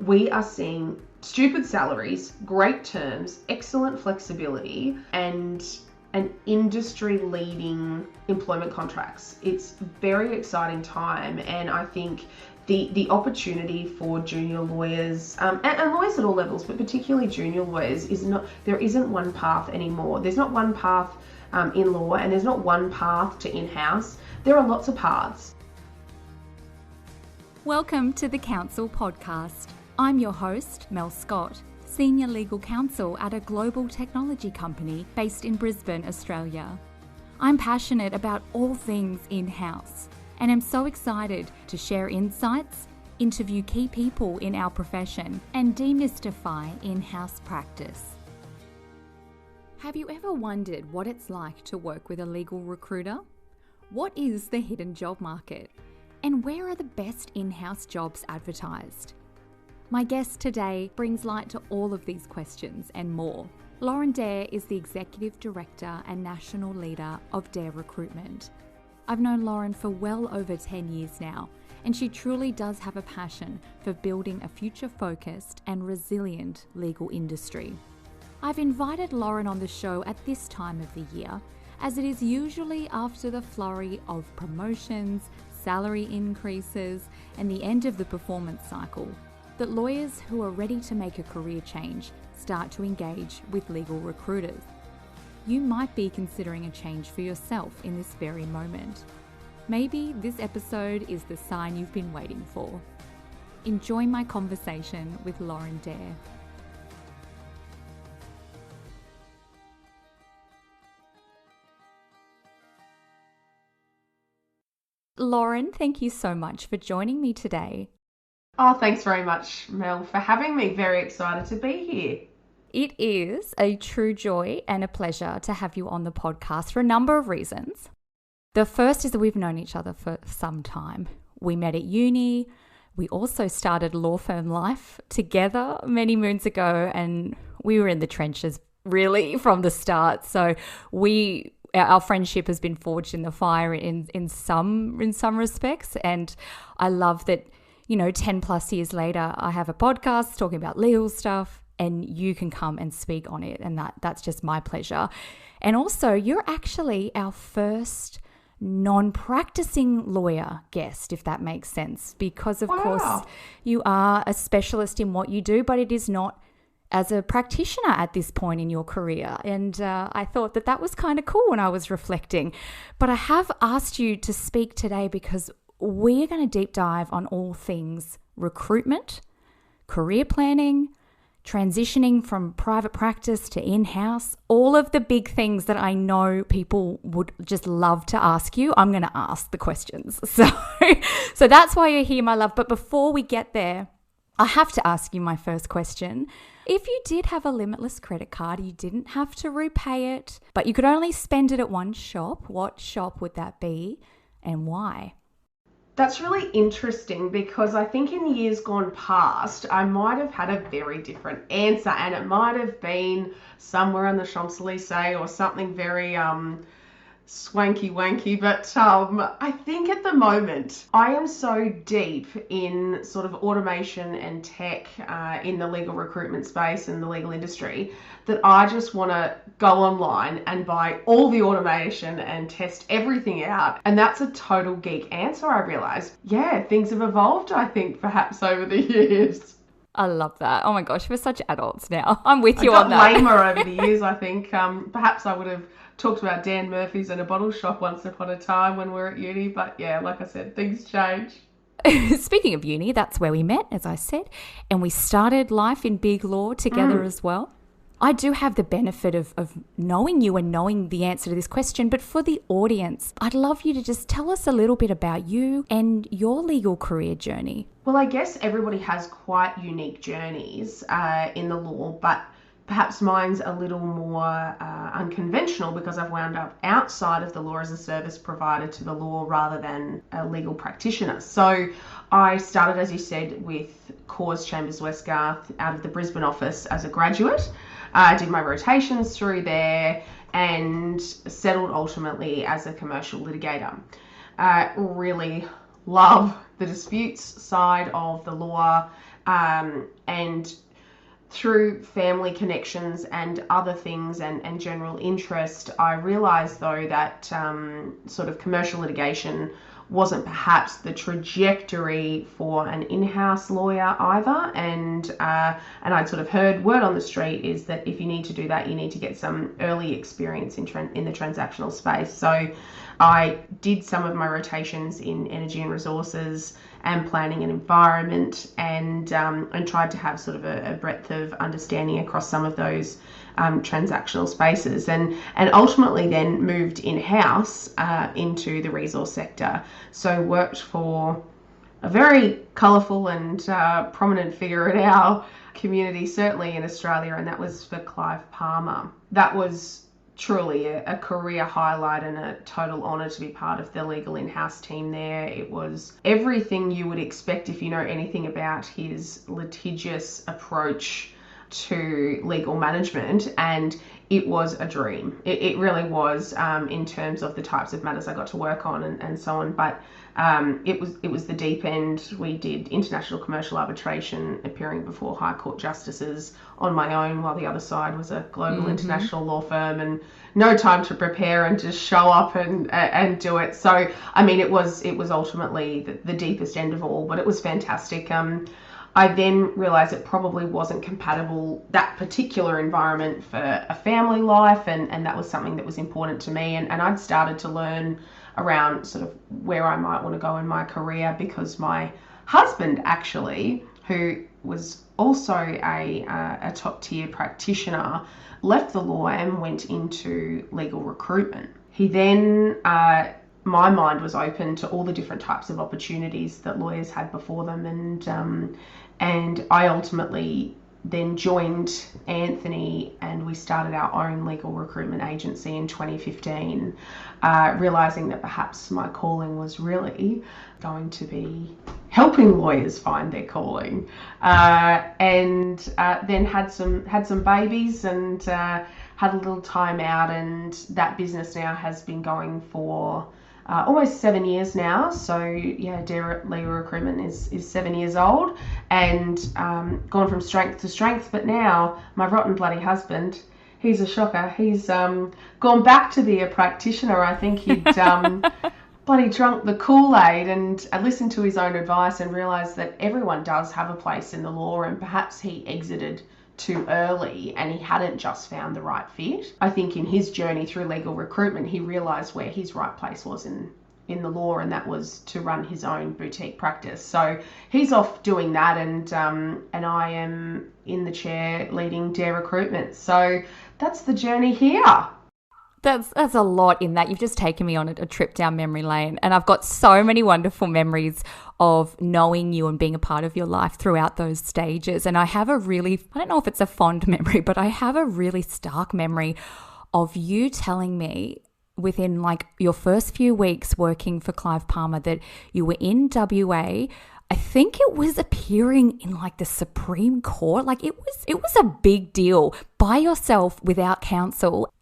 we are seeing stupid salaries, great terms, excellent flexibility, and an industry-leading employment contracts. It's a very exciting time, and I think the opportunity for junior lawyers and lawyers at all levels, but particularly junior lawyers, there isn't one path anymore. There's not one path in law, and there's not one path to in-house. There are lots of paths. Welcome to the Counsel podcast. I'm your host, Mel Scott, Senior Legal Counsel at a global technology company based in Brisbane, Australia. I'm passionate about all things in-house, and am so excited to share insights, interview key people in our profession, and demystify in-house practice. Have you ever wondered what it's like to work with a legal recruiter? What is the hidden job market? And where are the best in-house jobs advertised? My guest today brings light to all of these questions and more. Lauren Dare is the Executive Director and National Leader of Dare Recruitment. I've known Lauren for well over 10 years now, and she truly does have a passion for building a future-focused and resilient legal industry. I've invited Lauren on the show at this time of the year, as it is usually after the flurry of promotions, salary increases, and the end of the performance cycle that lawyers who are ready to make a career change start to engage with legal recruiters. You might be considering a change for yourself in this very moment. Maybe this episode is the sign you've been waiting for. Enjoy my conversation with Lauren Dare. Lauren, thank you so much for joining me today. Oh, thanks very much, Mel, for having me. Very excited to be here. It is a true joy and a pleasure to have you on the podcast for a number of reasons. The first is that we've known each other for some time. We met at uni. We also started law firm life together many moons ago, and we were in the trenches really from the start. So our friendship has been forged in the fire in some respects, and I love that. 10 plus years later, I have a podcast talking about legal stuff and you can come and speak on it. And that's just my pleasure. And also, you're actually our first non-practicing lawyer guest, if that makes sense, because of course you are a specialist in what you do, but it is not as a practitioner at this point in your career. And I thought that was kind of cool when I was reflecting. But I have asked you to speak today because we're going to deep dive on all things recruitment, career planning, transitioning from private practice to in-house, all of the big things that I know people would just love to ask you. I'm going to ask the questions. So that's why you're here, my love. But before we get there, I have to ask you my first question. If you did have a limitless credit card, you didn't have to repay it, but you could only spend it at one shop, what shop would that be and why? That's really interesting because I think in the years gone past, I might have had a very different answer, and it might have been somewhere on the Champs-Elysees or something very swanky wanky. But I think at the moment I am so deep in sort of automation and tech in the legal recruitment space and the legal industry that I just want to go online and buy all the automation and test everything out. And that's a total geek answer, I realized. Yeah, things have evolved, I think, perhaps over the years. I love that. Oh my gosh, we're such adults now. I'm with you on that. I got lamer over the years, I think. Perhaps I would have talked about Dan Murphy's in a bottle shop once upon a time when we were at uni. But yeah, like I said, things change. Speaking of uni, that's where we met, as I said. And we started life in big law together as well. I do have the benefit of knowing you and knowing the answer to this question, but for the audience, I'd love you to just tell us a little bit about you and your legal career journey. Well, I guess everybody has quite unique journeys in the law, but perhaps mine's a little more unconventional because I've wound up outside of the law as a service provider to the law rather than a legal practitioner. So I started, as you said, with Cause Chambers Westgarth out of the Brisbane office as a graduate. I did my rotations through there and settled ultimately as a commercial litigator. Really love the disputes side of the law, And through family connections and other things and general interest, I realised though that sort of commercial litigation wasn't perhaps the trajectory for an in-house lawyer either, and I'd sort of heard word on the street is that if you need to do that, you need to get some early experience in the transactional space. So I did some of my rotations in energy and resources and planning and environment, and tried to have sort of a breadth of understanding across some of those transactional spaces, and ultimately then moved in-house into the resource sector. So worked for a very colourful and prominent figure in our community, certainly in Australia, and that was for Clive Palmer. That was truly a career highlight and a total honour to be part of the legal in-house team there. It was everything you would expect if you know anything about his litigious approach to legal management, and it was a dream. It really was, in terms of the types of matters I got to work on and so on. But it was the deep end. We did international commercial arbitration, appearing before High Court justices on my own, while the other side was a global international law firm, and no time to prepare and just show up and do it. So I mean, it was ultimately the deepest end of all, but it was fantastic. I then realised it probably wasn't compatible, that particular environment, for a family life, and that was something that was important to me. And I'd started to learn around sort of where I might want to go in my career, because my husband actually, who was also a top tier practitioner, left the law and went into legal recruitment. He then my mind was open to all the different types of opportunities that lawyers had before them, and I ultimately then joined Anthony, and we started our own legal recruitment agency in 2015, realising that perhaps my calling was really going to be helping lawyers find their calling, and then had some babies and had a little time out, and that business now has been going for almost 7 years now. So yeah, Dare Recruitment is 7 years old, and gone from strength to strength. But now my rotten bloody husband, he's a shocker. He's gone back to be a practitioner. I think he'd bloody drunk the Kool-Aid and listened to his own advice and realised that everyone does have a place in the law, and perhaps he exited too early and he hadn't just found the right fit. I think in his journey through legal recruitment, he realised where his right place was in the law, and that was to run his own boutique practice. So he's off doing that, and I am in the chair leading Dare Recruitment. So that's the journey here. That's a lot in that. You've just taken me on a trip down memory lane, and I've got so many wonderful memories of knowing you and being a part of your life throughout those stages. And I have I don't know if it's a fond memory, but I have a really stark memory of you telling me within like your first few weeks working for Clive Palmer that you were in WA. I think it was appearing in like the Supreme Court. Like it was a big deal by yourself without counsel.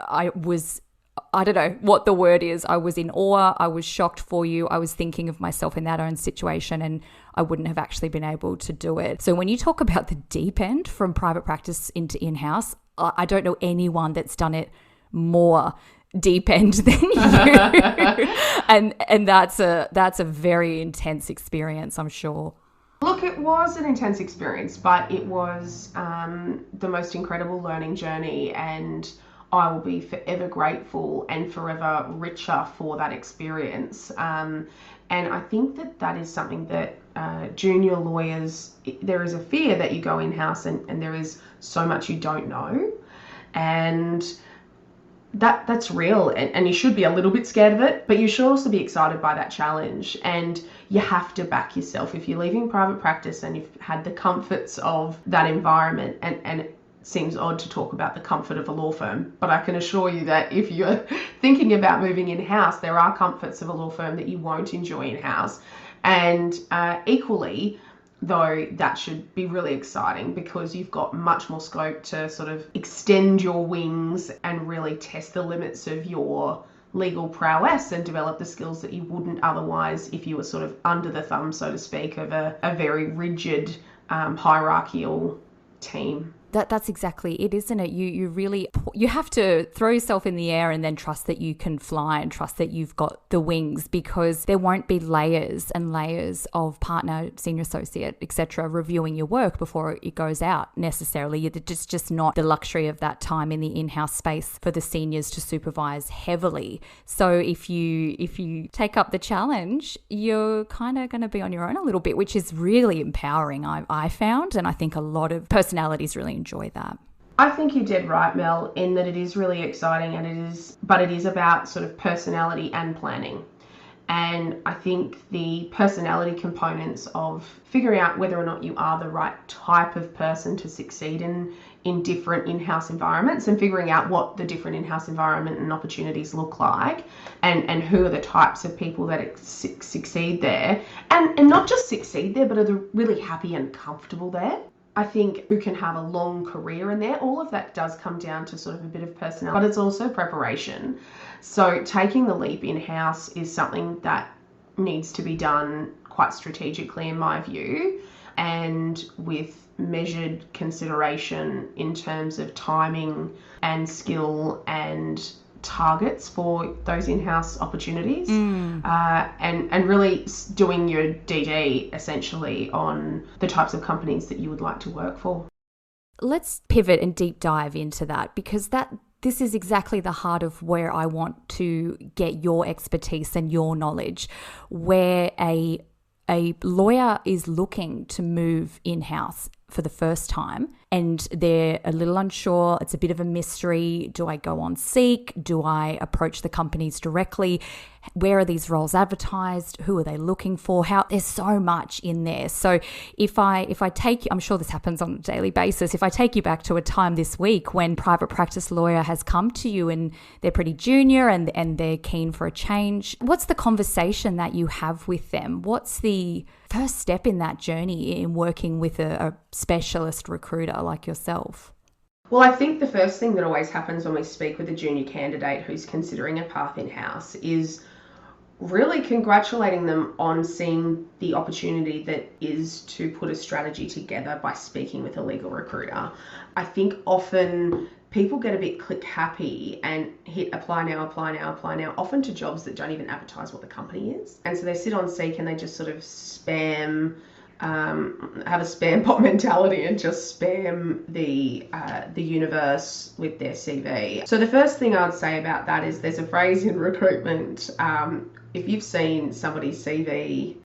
I don't know what the word is. I was in awe. I was shocked for you. I was thinking of myself in that own situation, and I wouldn't have actually been able to do it. So when you talk about the deep end from private practice into in-house, I don't know anyone that's done it more deep end than you. and that's a very intense experience, I'm sure. Look, it was an intense experience, but it was the most incredible learning journey, and I will be forever grateful and forever richer for that experience. And I think that is something that junior lawyers, there is a fear that you go in-house and there is so much you don't know. And that's real, and you should be a little bit scared of it, but you should also be excited by that challenge. And you have to back yourself. If you're leaving private practice and you've had the comforts of that environment, and it seems odd to talk about the comfort of a law firm, but I can assure you that if you're thinking about moving in-house, there are comforts of a law firm that you won't enjoy in-house. And equally, though, that should be really exciting, because you've got much more scope to sort of extend your wings and really test the limits of your legal prowess and develop the skills that you wouldn't otherwise if you were sort of under the thumb, so to speak, of a very rigid hierarchical team. That's exactly it, isn't it? You have to throw yourself in the air and then trust that you can fly and trust that you've got the wings, because there won't be layers and layers of partner, senior associate, etc. reviewing your work before it goes out necessarily. It's just not the luxury of that time in the in-house space for the seniors to supervise heavily. So if you take up the challenge, you're kind of going to be on your own a little bit, which is really empowering, I found, and I think a lot of personalities really enjoy that. I think you did right, Mel, in that it is really exciting, and it is about sort of personality and planning. And I think the personality components of figuring out whether or not you are the right type of person to succeed in different in-house environments, and figuring out what the different in-house environment and opportunities look like, and who are the types of people that succeed there, and not just succeed there, but are really happy and comfortable there. I think who can have a long career in there. All of that does come down to sort of a bit of personality, but it's also preparation. So taking the leap in-house is something that needs to be done quite strategically, in my view, and with measured consideration in terms of timing and skill and targets for those in-house opportunities, and really doing your DD essentially on the types of companies that you would like to work for. Let's pivot and deep dive into that, because this is exactly the heart of where I want to get your expertise and your knowledge, where a lawyer is looking to move in-house for the first time and they're a little unsure. It's a bit of a mystery. Do I go on Seek? Do I approach the companies directly? Where are these roles advertised? Who are they looking for? There's so much in there. So if I take, I'm sure this happens on a daily basis. If I take you back to a time this week when private practice lawyer has come to you and they're pretty junior and they're keen for a change, what's the conversation that you have with them? What's the first step in that journey in working with a specialist recruiter like yourself? Well, I think the first thing that always happens when we speak with a junior candidate who's considering a path in-house is really congratulating them on seeing the opportunity that is to put a strategy together by speaking with a legal recruiter. I think often people get a bit click happy and hit apply now, often to jobs that don't even advertise what the company is. And so they sit on Seek and they just sort of spam, have a spam bot mentality and just spam the universe with their CV. So the first thing I'd say about that is there's a phrase in recruitment, if you've seen somebody's CV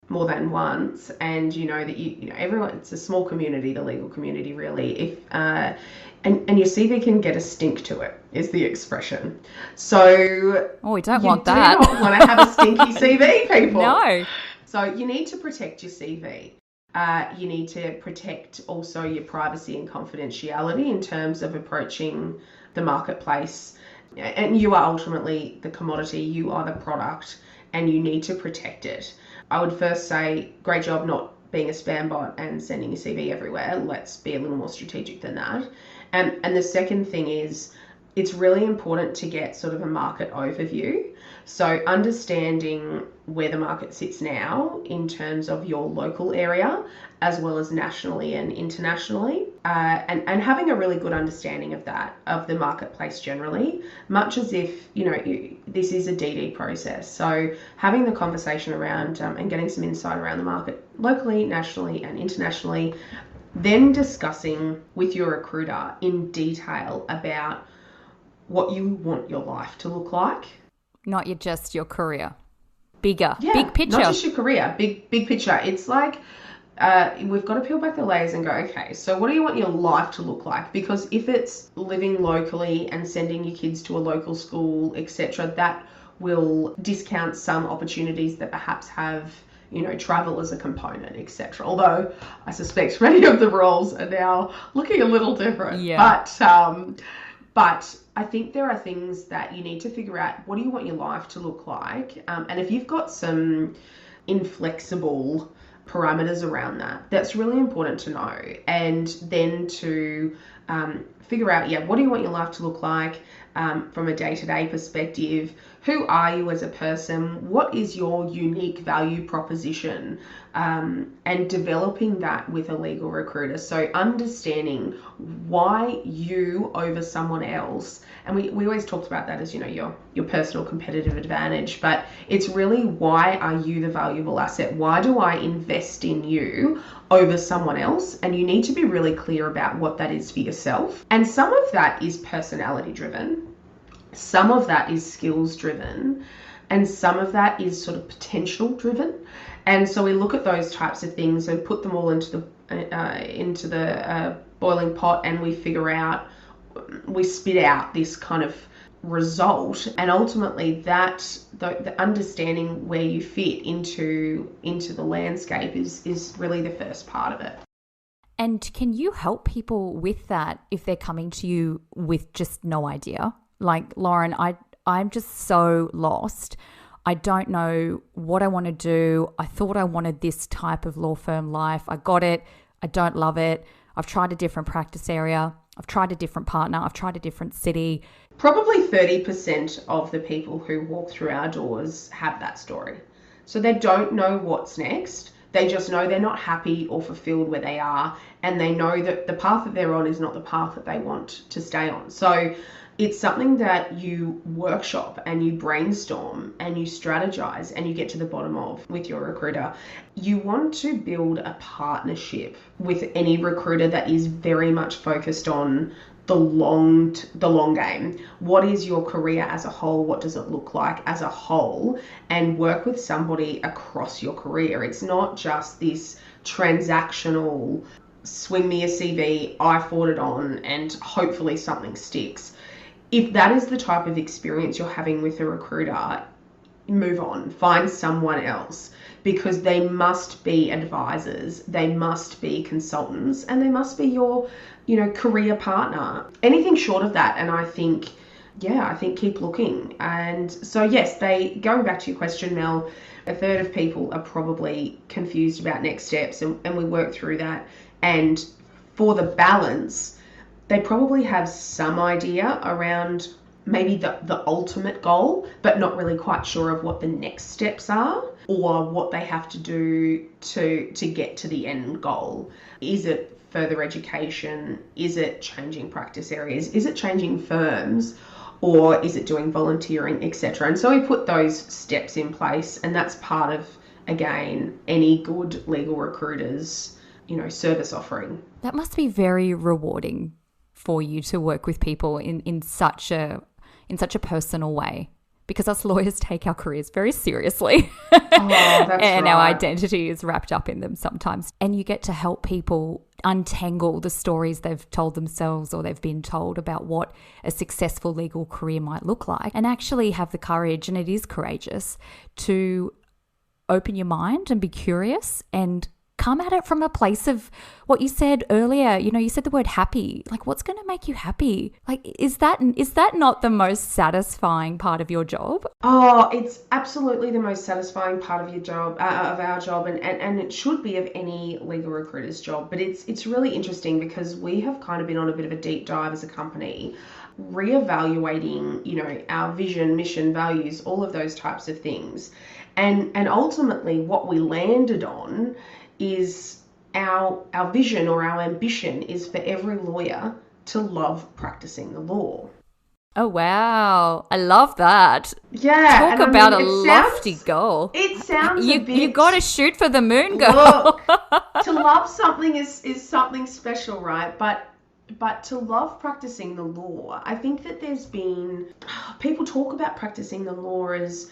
more than once and you know that you know everyone, it's a small community, the legal community really, if and your CV can get a stink to it, is the expression. So we don't want that. You do not want to have a stinky CV, people. No. So you need to protect your CV. You need to protect also your privacy and confidentiality in terms of approaching the marketplace. And you are ultimately the commodity, you are the product, and you need to protect it. I would first say, great job not being a spam bot and sending your CV everywhere. Let's be a little more strategic than that. And the second thing is, it's really important to get sort of a market overview. So understanding where the market sits now in terms of your local area, as well as nationally and internationally, and having a really good understanding of that, of the marketplace generally, much as if, this is a DD process. So having the conversation around and getting some insight around the market locally, nationally and internationally, then discussing with your recruiter in detail about what you want your life to look like. Not just your career. Bigger, yeah, big picture. Not just your career, big picture. It's like we've got to peel back the layers and go, okay, so what do you want your life to look like? Because if it's living locally and sending your kids to a local school, etc., that will discount some opportunities that perhaps have travel as a component, etc. Although I suspect many of the roles are now looking a little different. Yeah. But I think there are things that you need to figure out. What do you want your life to look like? And if you've got some inflexible parameters around that, that's really important to know. And then to figure out, what do you want your life to look like? from a day-to-day perspective. Who are you as a person? What is your unique value proposition? And developing that with a legal recruiter. So understanding why you over someone else. And we always talked about that as, your personal competitive advantage, but it's really, why are you the valuable asset? Why do I invest in you over someone else? And you need to be really clear about what that is for yourself. And some of that is personality driven. Some of that is skills driven, and some of that is sort of potential driven. And so we look at those types of things and put them all into the boiling pot, and we spit out this kind of result. And ultimately, that the understanding where you fit into the landscape is really the first part of it. And can you help people with that if they're coming to you with just no idea? Like, Lauren, I'm just so lost. I don't know what I want to do. I thought I wanted this type of law firm life. I got it. I don't love it. I've tried a different practice area. I've tried a different partner. I've tried a different city. Probably 30% of the people who walk through our doors have that story. So they don't know what's next. They just know they're not happy or fulfilled where they are, and they know that the path that they're on is not the path that they want to stay on. So it's something that you workshop and you brainstorm and you strategize and you get to the bottom of with your recruiter. You want to build a partnership with any recruiter that is very much focused on the long game. What is your career as a whole? What does it look like as a whole? And work with somebody across your career. It's not just this transactional, swing me a CV, I forward it on, and hopefully something sticks. If that is the type of experience you're having with a recruiter, move on, find someone else, because they must be advisors, they must be consultants, and they must be your, career partner. Anything short of that, and I think keep looking. And so yes, going back to your question, Mel, a third of people are probably confused about next steps, and we work through that. And for the balance, they probably have some idea around maybe the ultimate goal, but not really quite sure of what the next steps are or what they have to do to get to the end goal. Is it further education? Is it changing practice areas? Is it changing firms? Or is it doing volunteering, etc.? And so we put those steps in place, and that's part of, again, any good legal recruiter's, service offering. That must be very rewarding for you to work with people in such a personal way, because us lawyers take our careers very seriously. And our identity is wrapped up in them sometimes. And you get to help people untangle the stories they've told themselves or they've been told about what a successful legal career might look like, and actually have the courage, and it is courageous, to open your mind and be curious and come at it from a place of what you said earlier. You said the word happy. Like, what's going to make you happy? Like, is that not the most satisfying part of your job? Oh, it's absolutely the most satisfying part of your job, of our job, and it should be of any legal recruiter's job. But it's really interesting because we have kind of been on a bit of a deep dive as a company, reevaluating, our vision, mission, values, all of those types of things. And ultimately what we landed on is our vision or our ambition is for every lawyer to love practicing the law. Oh, wow. I love that. Yeah. Talk about a lofty goal. It sounds you got to shoot for the moon, girl. Look, to love something is something special, right? But to love practicing the law, I think that there's been, people talk about practicing the law as,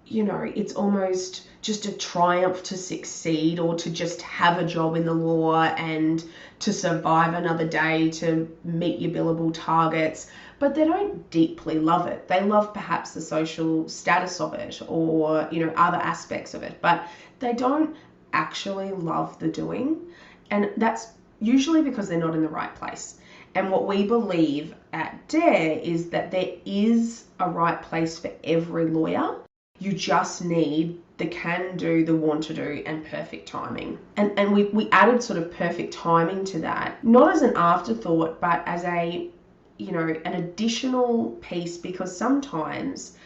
it's almost just a triumph to succeed or to just have a job in the law and to survive another day, to meet your billable targets. But they don't deeply love it. They love perhaps the social status of it or, other aspects of it, but they don't actually love the doing. And that's usually because they're not in the right place. And what we believe at Dare is that there is a right place for every lawyer. You just need the can do, the want to do, and perfect timing. And we added sort of perfect timing to that, not as an afterthought, but as a an additional piece, because sometimes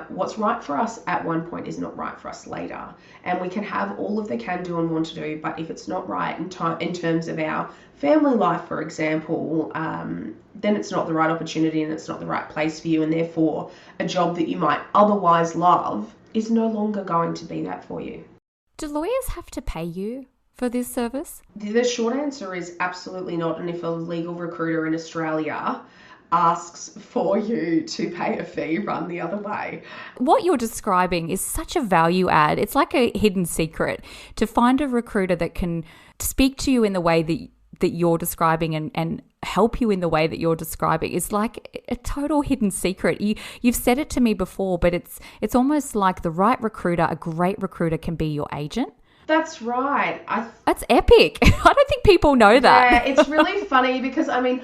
what's right for us at one point is not right for us later. And we can have all of the can do and want to do, but if it's not right in terms of our family life, for example, then it's not the right opportunity and it's not the right place for you. And therefore, a job that you might otherwise love is no longer going to be that for you. Do lawyers have to pay you for this service? The short answer is absolutely not. And if a legal recruiter in Australia asks for you to pay a fee, run the other way. What you're describing is such a value add. It's like a hidden secret. To find a recruiter that can speak to you in the way that you're describing and help you in the way that you're describing is like a total hidden secret. You've said it to me before, but it's almost like the right recruiter, a great recruiter, can be your agent. That's right. That's epic. I don't think people know that. Yeah, it's really funny because, like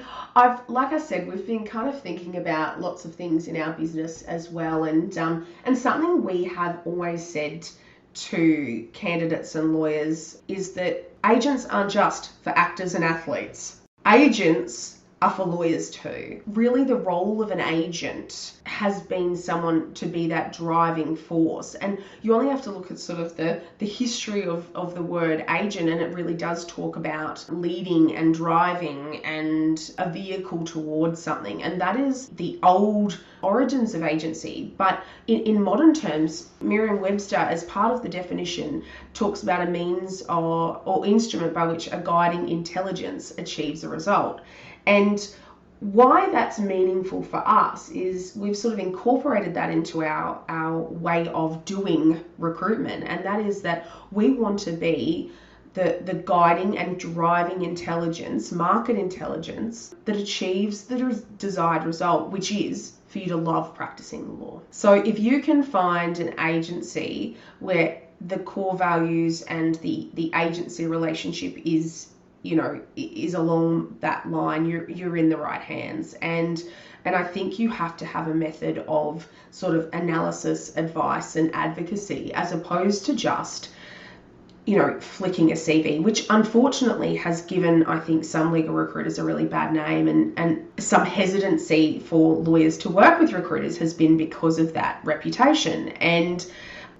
I said, we've been kind of thinking about lots of things in our business as well. And something we have always said to candidates and lawyers is that agents aren't just for actors and athletes. Agents are for lawyers too. Really, the role of an agent has been someone to be that driving force. And you only have to look at sort of the history of the word agent, and it really does talk about leading and driving and a vehicle towards something. And that is the old origins of agency. But in modern terms, Merriam-Webster, as part of the definition, talks about a means or instrument by which a guiding intelligence achieves a result. And why that's meaningful for us is we've sort of incorporated that into our way of doing recruitment. And that is that we want to be the guiding and driving intelligence, market intelligence, that achieves the desired result, which is for you to love practicing law. So if you can find an agency where the core values and the agency relationship is along that line, you're in the right hands. And I think you have to have a method of sort of analysis, advice, and advocacy, as opposed to just, flicking a CV, which unfortunately has given, I think, some legal recruiters a really bad name, and some hesitancy for lawyers to work with recruiters has been because of that reputation. And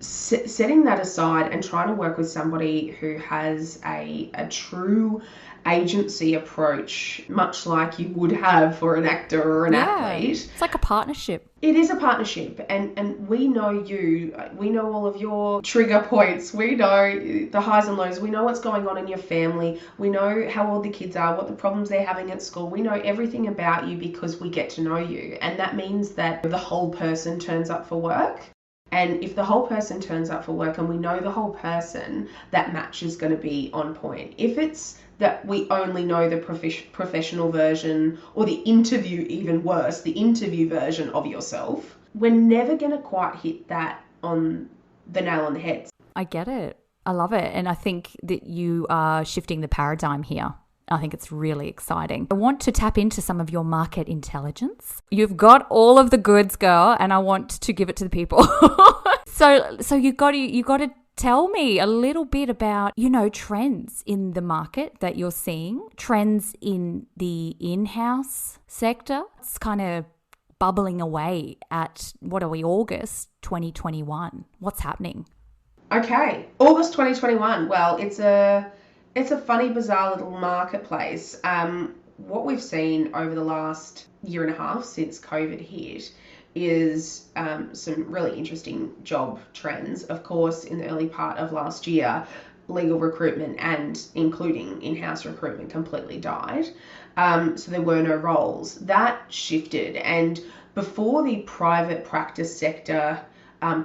setting that aside and trying to work with somebody who has a true agency approach, much like you would have for an actor or an athlete. It's like a partnership. It is a partnership, and we know you, we know all of your trigger points, we know the highs and lows, we know what's going on in your family, we know how old the kids are, what the problems they're having at school, we know everything about you because we get to know you. And that means that the whole person turns up for work. And if the whole person turns up for work and we know the whole person, that match is going to be on point. If it's that we only know the professional version, or the interview, even worse, the interview version of yourself, we're never going to quite hit that on the nail on the head. I get it. I love it. And I think that you are shifting the paradigm here. I think it's really exciting. I want to tap into some of your market intelligence. You've got all of the goods, girl, and I want to give it to the people. So you got to tell me a little bit about, trends in the market that you're seeing, trends in the in-house sector. It's kind of bubbling away at, August 2021. What's happening? Okay, August 2021. Well, it's a funny, bizarre little marketplace. What we've seen over the last year and a half since COVID hit is some really interesting job trends. Of course, in the early part of last year, legal recruitment and including in-house recruitment completely died. So there were no roles. That shifted. And before the private practice sector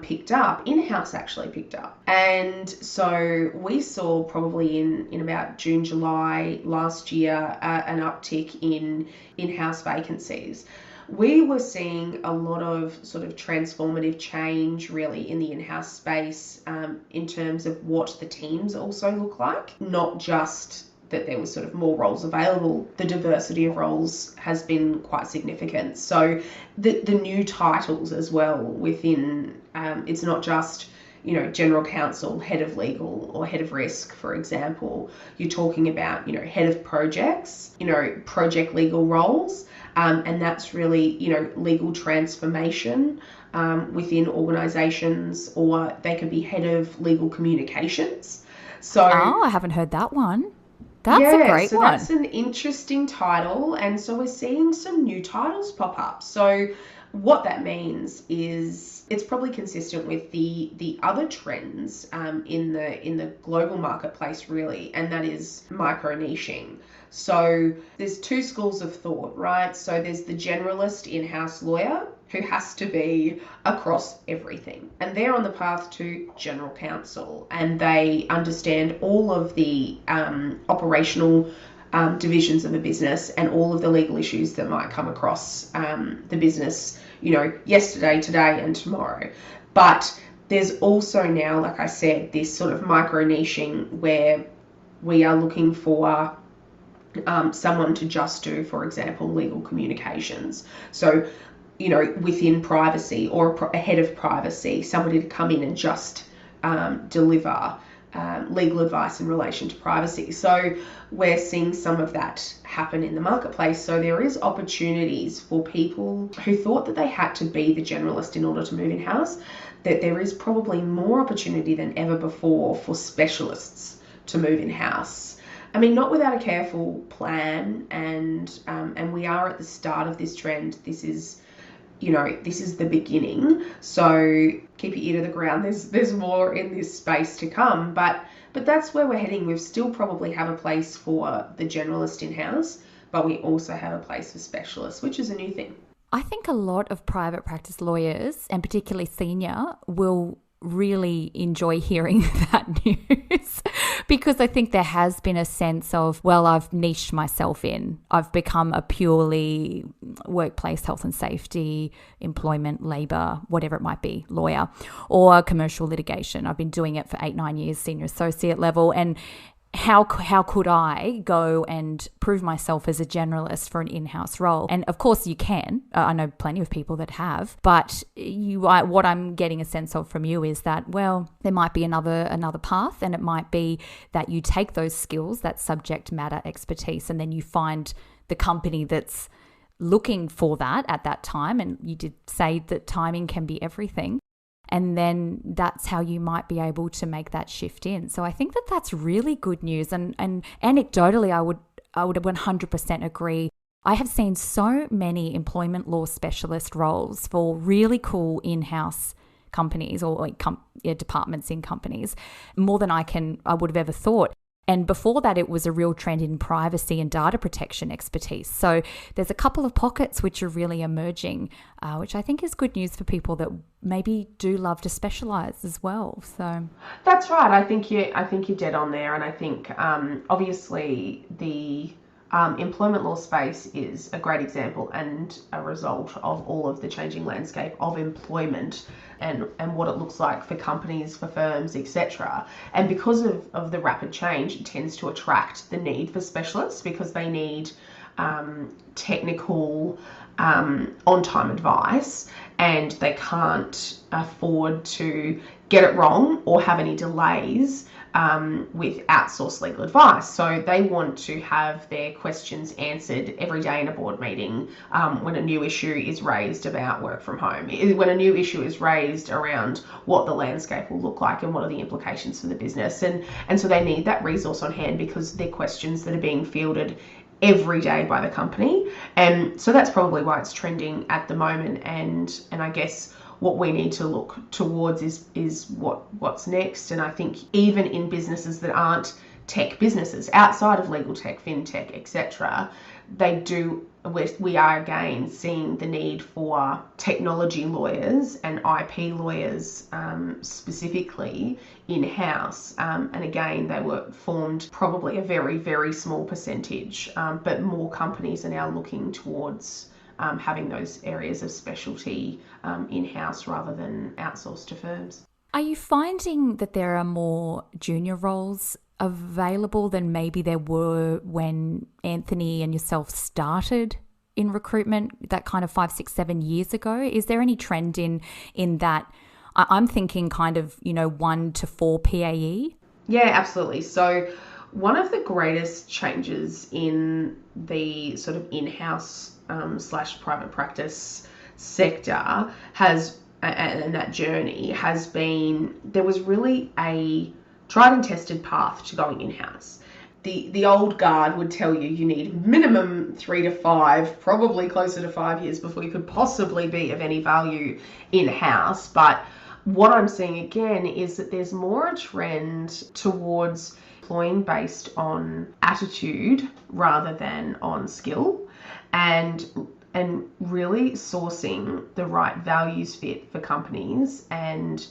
picked up, in-house actually picked up. And so we saw probably in about June, July last year, an uptick in in-house vacancies. We were seeing a lot of sort of transformative change really in the in-house space, in terms of what the teams also look like, not just that there was sort of more roles available. The diversity of roles has been quite significant. So the new titles as well within, it's not just, general counsel, head of legal, or head of risk, for example. You're talking about, head of projects, project legal roles. And that's really, legal transformation within organisations, or they could be head of legal communications. So, I haven't heard that one. That's a yeah, great so one. that's an interesting title. And so we're seeing some new titles pop up. So what that means is it's probably consistent with the other trends in the global marketplace, really, and that is micro niching. So there's two schools of thought, right? So there's the generalist in-house lawyer who has to be across everything, and they're on the path to general counsel, and they understand all of the operational divisions of a business and all of the legal issues that might come across the business, yesterday, today, and tomorrow. But there's also now, like I said, this sort of micro niching where we are looking for someone to just do, for example, legal communications. So, within privacy, or a head of privacy, somebody to come in and just deliver legal advice in relation to privacy. So we're seeing some of that happen in the marketplace. So there is opportunities for people who thought that they had to be the generalist in order to move in-house, that there is probably more opportunity than ever before for specialists to move in-house. I mean, not without a careful plan, and we are at the start of this trend. This is the beginning. So keep your ear to the ground. There's more in this space to come, but that's where we're heading. We still probably have a place for the generalist in-house, but we also have a place for specialists, which is a new thing. I think a lot of private practice lawyers, and particularly senior, will really enjoy hearing that news because I think there has been a sense of, well, I've niched myself in. I've become a purely workplace health and safety, employment, labour, whatever it might be, lawyer, or commercial litigation. I've been doing it for 8-9 years, senior associate level, and how could I go and prove myself as a generalist for an in-house role? And of course you can. I know plenty of people that have, but what I'm getting a sense of from you is that, well, there might be another path, and it might be that you take those skills, that subject matter expertise, and then you find the company that's looking for that at that time. And you did say that timing can be everything. And then that's how you might be able to make that shift in. So I think that that's really good news. And anecdotally, I would 100% agree. I have seen so many employment law specialist roles for really cool in-house companies or departments in companies, more than I would have ever thought. And before that, it was a real trend in privacy and data protection expertise. So there's a couple of pockets which are really emerging, which I think is good news for people that maybe do love to specialise as well. So that's right. I think you're dead on there, and I think obviously the employment law space is a great example and a result of all of the changing landscape of employment and what it looks like for companies, for firms, etc. And because of the rapid change, it tends to attract the need for specialists because they need technical on-time advice, and they can't afford to get it wrong or have any delays with outsourced legal advice. So they want to have their questions answered every day in a board meeting when a new issue is raised about work from home, when a new issue is raised around what the landscape will look like and what are the implications for the business. And so they need that resource on hand because they're questions that are being fielded every day by the company. And so that's probably why it's trending at the moment. And I guess what we need to look towards is what's next. And I think even in businesses that aren't tech businesses, outside of legal tech, fintech, etc., we are again seeing the need for technology lawyers and IP lawyers specifically in-house. And again, they were formed probably a very, very small percentage, but more companies are now looking towards having those areas of specialty in-house rather than outsourced to firms. Are you finding that there are more junior roles available than maybe there were when Anthony and yourself started in recruitment, that kind of 5, 6, 7 years ago? Is there any trend in that? I'm thinking kind of, 1 to 4 PAE. Yeah, absolutely. So One of the greatest changes in the sort of in-house slash private practice sector has, and that journey has been, there was really a tried and tested path to going in-house. The old guard would tell you you need minimum 3 to 5, probably closer to 5 years before you could possibly be of any value in-house. But what I'm seeing again is that there's more a trend towards employing based on attitude rather than on skill, and really sourcing the right values fit for companies and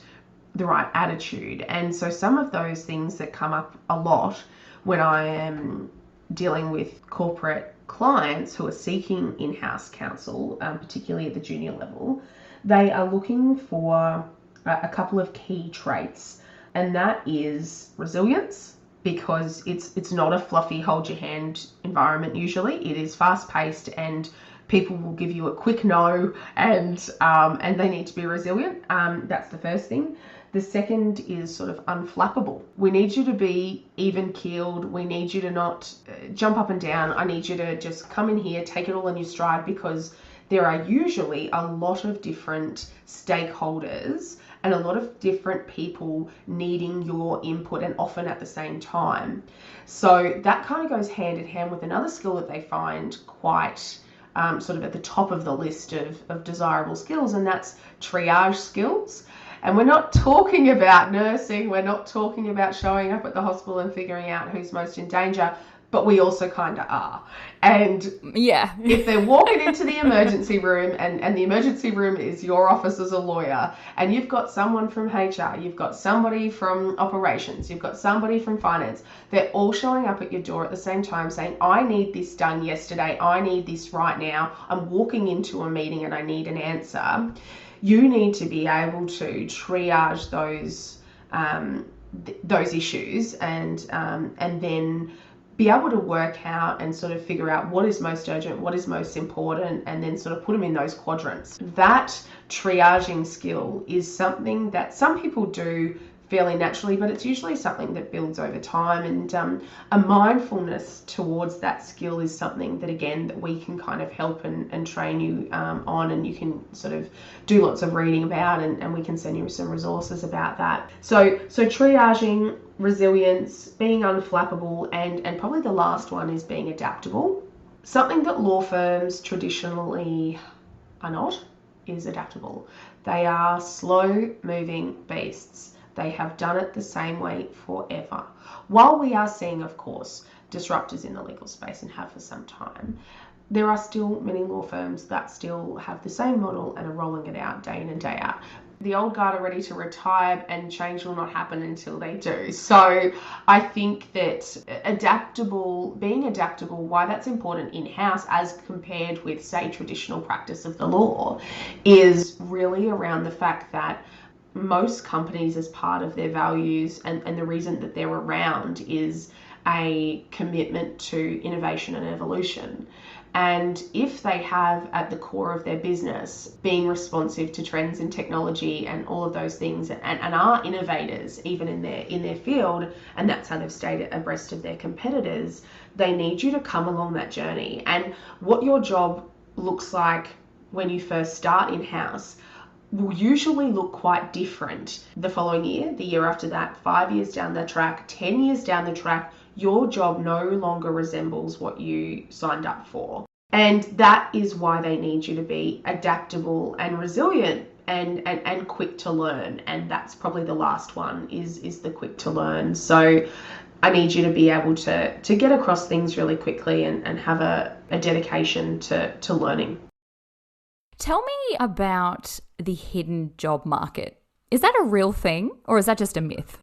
the right attitude. And so some of those things that come up a lot when I am dealing with corporate clients who are seeking in-house counsel, particularly at the junior level, they are looking for a couple of key traits, and that is resilience, because it's not a fluffy hold your hand environment. Usually it is fast paced and people will give you a quick no, and they need to be resilient. That's the first thing. The second is sort of unflappable. We need you to be even keeled. We need you to not jump up and down. I need you to just come in here, take it all in your stride, because there are usually a lot of different stakeholders and a lot of different people needing your input, and often at the same time. So that kind of goes hand in hand with another skill that they find quite sort of at the top of the list of desirable skills, and that's triage skills. And we're not talking about nursing, we're not talking about showing up at the hospital and figuring out who's most in danger, but we also kind of are. And yeah, if they're walking into the emergency room, and the emergency room is your office as a lawyer, and you've got someone from HR, you've got somebody from operations, you've got somebody from finance, they're all showing up at your door at the same time saying, I need this done yesterday, I need this right now, I'm walking into a meeting and I need an answer. You need to be able to triage those issues, and then be able to work out and sort of figure out what is most urgent, what is most important, and then sort of put them in those quadrants. That triaging skill is something that some people do fairly naturally, but it's usually something that builds over time, and a mindfulness towards that skill is something that, again, that we can kind of help and train you on, and you can sort of do lots of reading about, and we can send you some resources about that. So triaging, resilience, being unflappable, and probably the last one is being adaptable. Something that law firms traditionally are not is adaptable. They are slow moving beasts. They have done it the same way forever. While we are seeing, of course, disruptors in the legal space and have for some time, there are still many law firms that still have the same model and are rolling it out day in and day out. The old guard are ready to retire, and change will not happen until they do. So I think that being adaptable, why that's important in-house as compared with, say, traditional practice of the law, is really around the fact that most companies, as part of their values and the reason that they're around, is a commitment to innovation and evolution. And if they have at the core of their business being responsive to trends in technology and all of those things, and are innovators even in their field, and that's how they've stayed abreast of their competitors, they need you to come along that journey. And what your job looks like when you first start in-house will usually look quite different the following year, the year after that, 5 years down the track, 10 years down the track. Your job no longer resembles what you signed up for. And that is why they need you to be adaptable and resilient and quick to learn. And that's probably the last one, is the quick to learn. So I need you to be able to get across things really quickly and have a dedication to learning. Tell me about the hidden job market. Is that a real thing, or is that just a myth?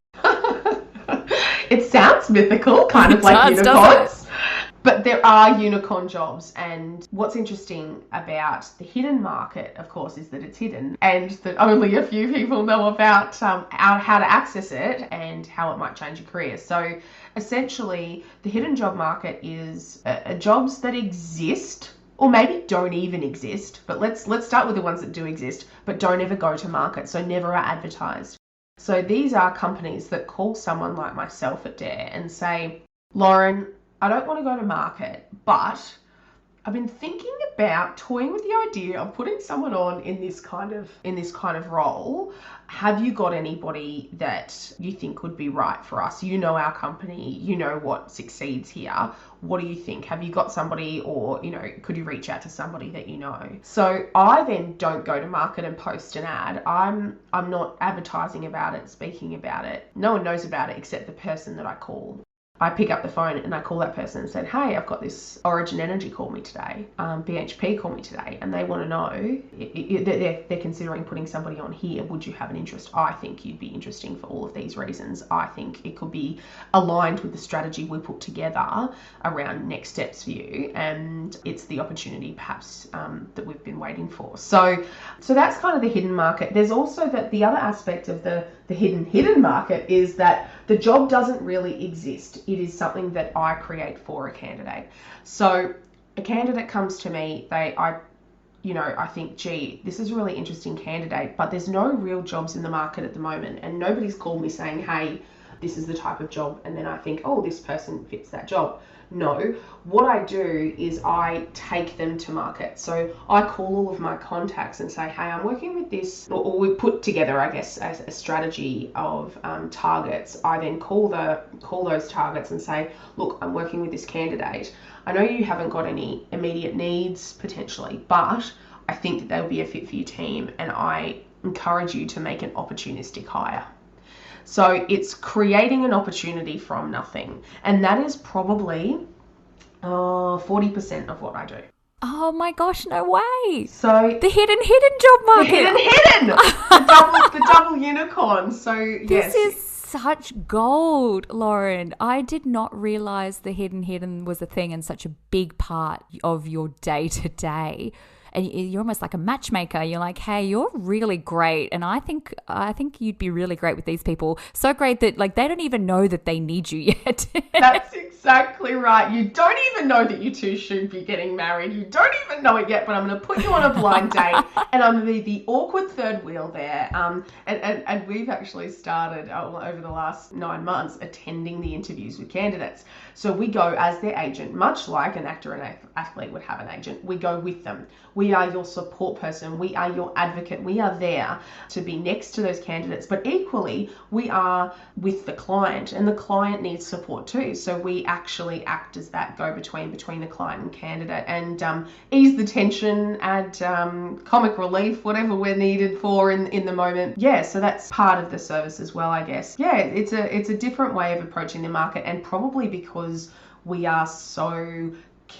It sounds mythical, kind of like unicorns. But there are unicorn jobs, and what's interesting about the hidden market, of course, is that it's hidden and that only a few people know about how to access it and how it might change your career. So essentially, the hidden job market is jobs that exist, or maybe don't even exist, but let's start with the ones that do exist, but don't ever go to market, so never are advertised. So these are companies that call someone like myself at Dare and say, Lauren, I don't want to go to market, but I've been thinking about toying with the idea of putting someone on in this kind of role. Have you got anybody that you think would be right for us? You know our company, you know what succeeds here. What do you think? Have you got somebody, or could you reach out to somebody that you know? So I then don't go to market and post an ad. I'm not advertising about it, speaking about it. No one knows about it except the person that I call. I pick up the phone and I call that person and said, hey, I've got this Origin Energy call me today, BHP call me today, and they want to know, they're considering putting somebody on here. Would you have an interest? I think you'd be interesting for all of these reasons. I think it could be aligned with the strategy we put together around next steps for you, and it's the opportunity perhaps that we've been waiting for. So that's kind of the hidden market. There's also the other aspect of the hidden market is that the job doesn't really exist. It is something that I create for a candidate. So a candidate comes to me, I think, gee, this is a really interesting candidate, but there's no real jobs in the market at the moment, and nobody's called me saying, hey, this is the type of job, and then I think, oh, this person fits that job. No, what I do is I take them to market. So I call all of my contacts and say, hey, I'm working with this, or we put together, I guess, a strategy of targets. I then call those targets and say, look, I'm working with this candidate. I know you haven't got any immediate needs potentially, but I think that they will be a fit for your team, and I encourage you to make an opportunistic hire. So it's creating an opportunity from nothing. And that is probably 40% of what I do. Oh my gosh, no way. So the hidden job market. The double unicorn. So yes. This is such gold, Lauren. I did not realize the hidden was a thing and such a big part of your day to day. And you're almost like a matchmaker. You're like, hey, you're really great, and I think you'd be really great with these people. So great that they don't even know that they need you yet. That's exactly right. You don't even know that you two should be getting married. You don't even know it yet, but I'm going to put you on a blind date, and I'm going to be the awkward third wheel there. And we've actually started over the last 9 months attending the interviews with candidates. So we go as their agent, much like an actor and athlete would have an agent. We go with them. We are your support person. We are your advocate. We are there to be next to those candidates, but equally we are with the client, and the client needs support too. So we actually act as that go-between between the client and candidate, and ease the tension, add comic relief, whatever we're needed for in the moment. Yeah, so that's part of the service as well, I guess. Yeah, it's a different way of approaching the market, and probably because we are so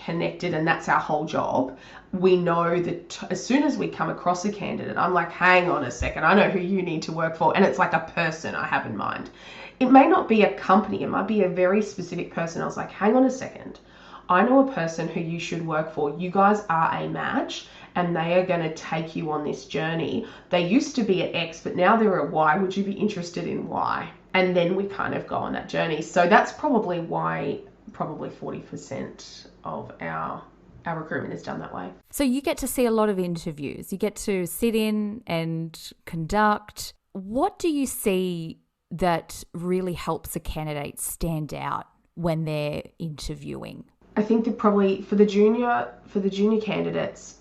connected and that's our whole job, we know that as soon as we come across a candidate, I'm like, hang on a second, I know who you need to work for, and it's like a person I have in mind. It may not be a company, it might be a very specific person. I was like, hang on a second, I know a person who you should work for. You guys are a match, and they are going to take you on this journey. They used to be an X, but now they're a Y. Would you be interested in Y? And then we kind of go on that journey. So that's probably why 40% of our recruitment is done that way. So you get to see a lot of interviews. You get to sit in and conduct. What do you see that really helps a candidate stand out when they're interviewing? I think that probably for the junior candidates,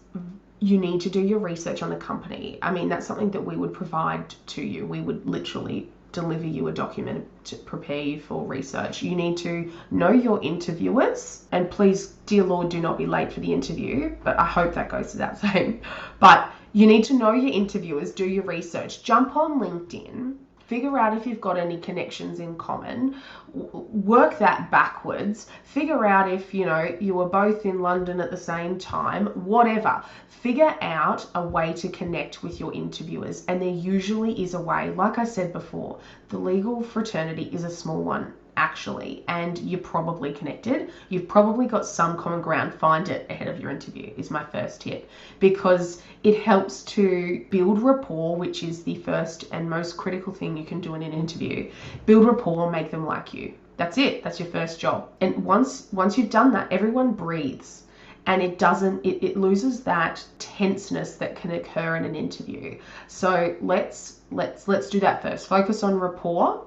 you need to do your research on the company. I mean, that's something that we would provide to you. We would literally deliver you a document to prepare you for research. You need to know your interviewers, and please, dear Lord, do not be late for the interview, but I hope that goes without saying. But you need to know your interviewers, do your research, jump on LinkedIn, figure out if you've got any connections in common, work that backwards, figure out if, you were both in London at the same time, whatever. Figure out a way to connect with your interviewers, and there usually is a way. Like I said before, the legal fraternity is a small one, actually, and you're probably connected. You've probably got some common ground. Find it ahead of your interview is my first tip, because it helps to build rapport, which is the first and most critical thing you can do in an interview. Build rapport and make them like you. That's it. That's your first job. And once you've done that, everyone breathes, and it loses that tenseness that can occur in an interview. So let's do that first. Focus on rapport,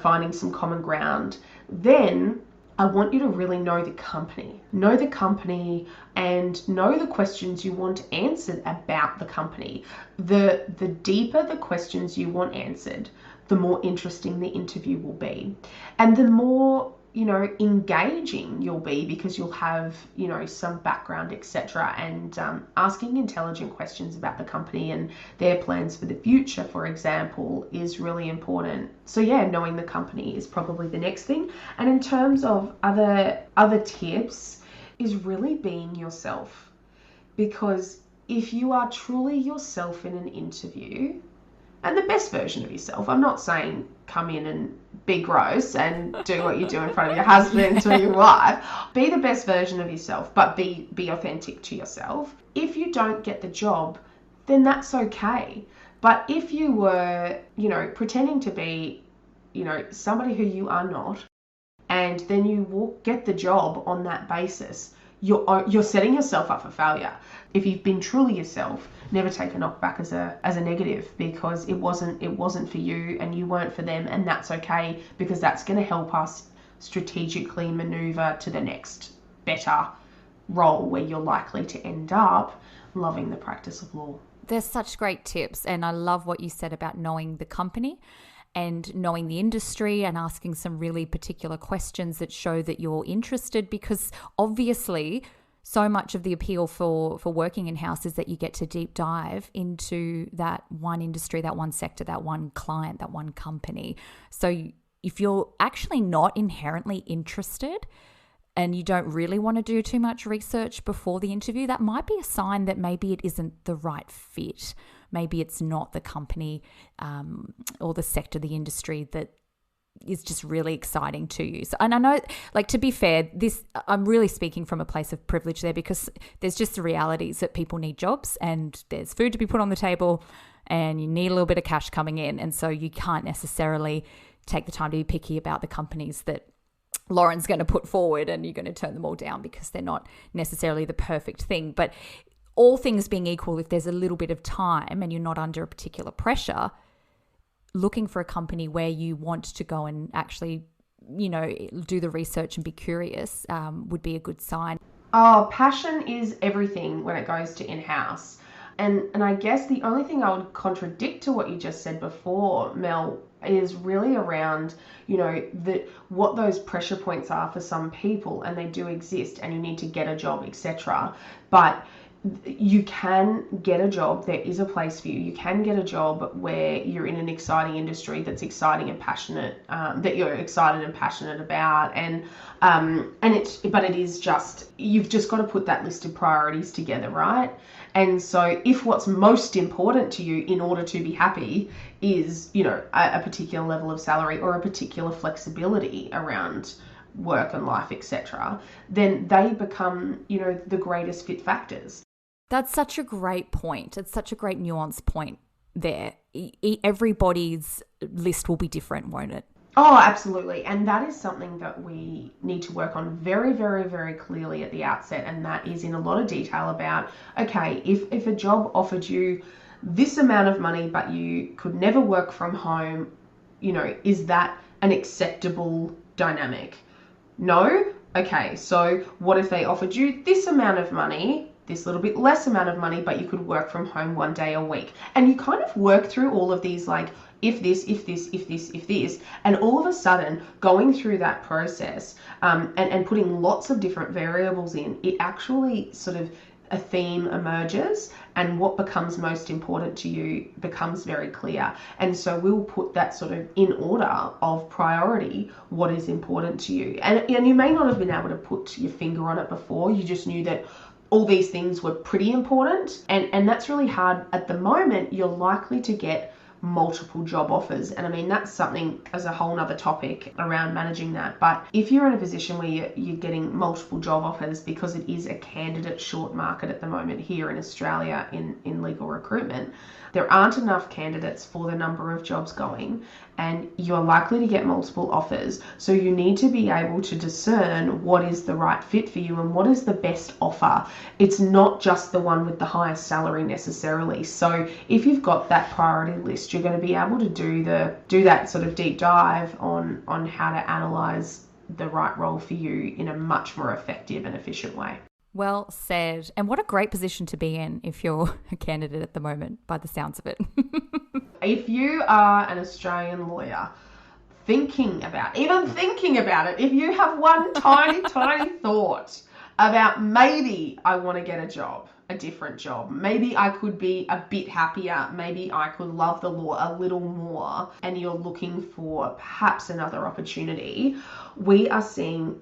finding some common ground. Then I want you to really know the company. Know the company and know the questions you want answered about the company. The deeper the questions you want answered, the more interesting the interview will be. And the more, engaging you'll be, because you'll have, some background, etc. And asking intelligent questions about the company and their plans for the future, for example, is really important. So yeah, knowing the company is probably the next thing. And in terms of other tips, is really being yourself. Because if you are truly yourself in an interview, and the best version of yourself, I'm not saying come in and be gross and do what you do in front of your husband or your wife. Be the best version of yourself, but be authentic to yourself. If you don't get the job, then that's okay. But if you were, pretending to be, somebody who you are not, and then you get the job on that basis, you're setting yourself up for failure. If you've been truly yourself, never take a knockback as a negative, because it wasn't for you and you weren't for them, and that's okay, because that's going to help us strategically maneuver to the next better role where you're likely to end up loving the practice of law. There's such great tips, and I love what you said about knowing the company and knowing the industry and asking some really particular questions that show that you're interested, because obviously so much of the appeal for working in-house is that you get to deep dive into that one industry, that one sector, that one client, that one company. So if you're actually not inherently interested and you don't really want to do too much research before the interview, that might be a sign that maybe it isn't the right fit. Maybe it's not the company or the sector, the industry that is just really exciting to you. So, and I know, to be fair, I'm really speaking from a place of privilege there, because there's just the realities that people need jobs and there's food to be put on the table and you need a little bit of cash coming in. And so you can't necessarily take the time to be picky about the companies that Lauren's going to put forward, and you're going to turn them all down because they're not necessarily the perfect thing. But all things being equal, if there's a little bit of time and you're not under a particular pressure, looking for a company where you want to go and actually, do the research and be curious would be a good sign. Oh, passion is everything when it goes to in-house. And I guess the only thing I would contradict to what you just said before, Mel, is really around, what those pressure points are for some people, and they do exist, and you need to get a job, etc. But you can get a job. There is a place for you. You can get a job where you're in an exciting industry that's exciting and passionate, that you're excited and passionate about, but it is just, you've just got to put that list of priorities together, right? And so if what's most important to you in order to be happy is, a particular level of salary or a particular flexibility around work and life, etc., then they become, the greatest fit factors. That's such a great point. It's such a great nuance point there. Everybody's list will be different, won't it? Oh, absolutely. And that is something that we need to work on very, very, very clearly at the outset. And that is in a lot of detail about, okay, if a job offered you this amount of money, but you could never work from home, is that an acceptable dynamic? No? Okay, so what if they offered you this amount of money, this little bit less amount of money, but you could work from home 1 day a week? And you kind of work through all of these, if this, if this, if this, if this, and all of a sudden going through that process and putting lots of different variables in, it actually sort of, a theme emerges, and what becomes most important to you becomes very clear. And so we'll put that sort of in order of priority, what is important to you. And you may not have been able to put your finger on it before, you just knew that all these things were pretty important, and that's really hard. At the moment, you're likely to get multiple job offers, and I mean, that's something as a whole nother topic around managing that. But if you're in a position where you're getting multiple job offers, because it is a candidate short market at the moment here in Australia in legal recruitment, there aren't enough candidates for the number of jobs going, and you're likely to get multiple offers. So you need to be able to discern what is the right fit for you and what is the best offer. It's not just the one with the highest salary necessarily. So if you've got that priority list, you're going to be able to do that sort of deep dive on how to analyze the right role for you in a much more effective and efficient way. Well said. And what a great position to be in if you're a candidate at the moment, by the sounds of it. If you are an Australian lawyer thinking about it, if you have one tiny thought about maybe I want to get a different job, maybe I could be a bit happier, maybe I could love the law a little more, and you're looking for perhaps another opportunity, we are seeing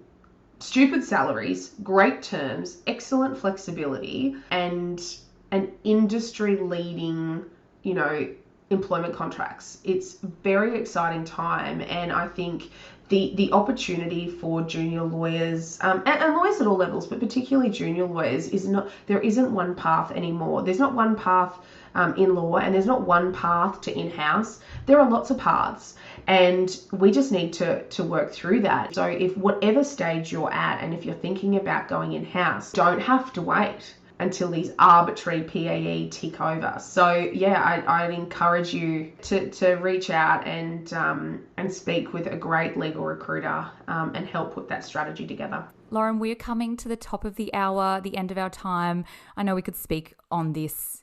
stupid salaries, great terms, excellent flexibility, and an industry leading, employment contracts. It's a very exciting time, and I think the opportunity for junior lawyers and lawyers at all levels, but particularly junior lawyers, there isn't one path anymore. There's not one path in law, and there's not one path to in-house. There are lots of paths, and we just need to work through that. So if whatever stage you're at, and if you're thinking about going in-house, don't have to wait until these arbitrary PAE tick over. So yeah, I'd encourage you to reach out and speak with a great legal recruiter and help put that strategy together. Lauren, we're coming to the top of the hour, the end of our time. I know we could speak on this,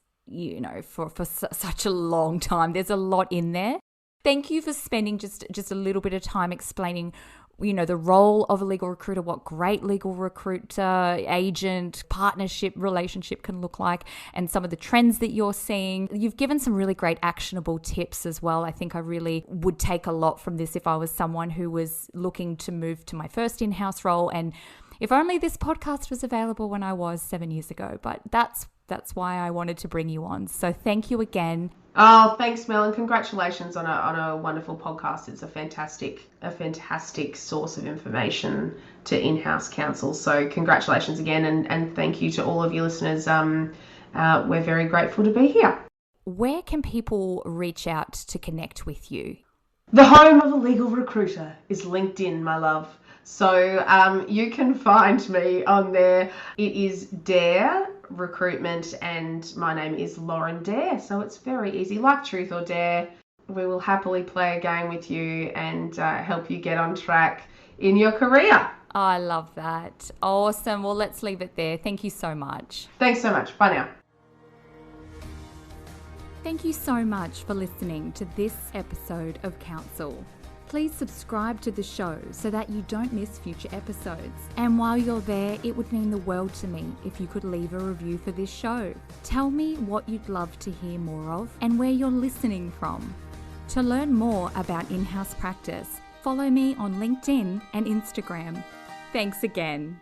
for such a long time. There's a lot in there. Thank you for spending just a little bit of time explaining the role of a legal recruiter, what great legal recruiter, agent, partnership, relationship can look like, and some of the trends that you're seeing. You've given some really great actionable tips as well. I think I really would take a lot from this if I was someone who was looking to move to my first in-house role. And if only this podcast was available when I was 7 years ago, but that's why I wanted to bring you on. So thank you again. Oh, thanks, Mel, and congratulations on a wonderful podcast. It's a fantastic source of information to in-house counsel. So congratulations again, and thank you to all of you listeners. We're very grateful to be here. Where can people reach out to connect with you? The home of a legal recruiter is LinkedIn, my love. So you can find me on there. It is Dare Recruitment, and my name is Lauren Dare. So it's very easy, like Truth or Dare. We will happily play a game with you and help you get on track in your career. Oh, I love that. Awesome. Well, let's leave it there. Thank you so much. Thanks so much. Bye now. Thank you so much for listening to this episode of Counsel. Please subscribe to the show so that you don't miss future episodes. And while you're there, it would mean the world to me if you could leave a review for this show. Tell me what you'd love to hear more of and where you're listening from. To learn more about in-house practice, follow me on LinkedIn and Instagram. Thanks again.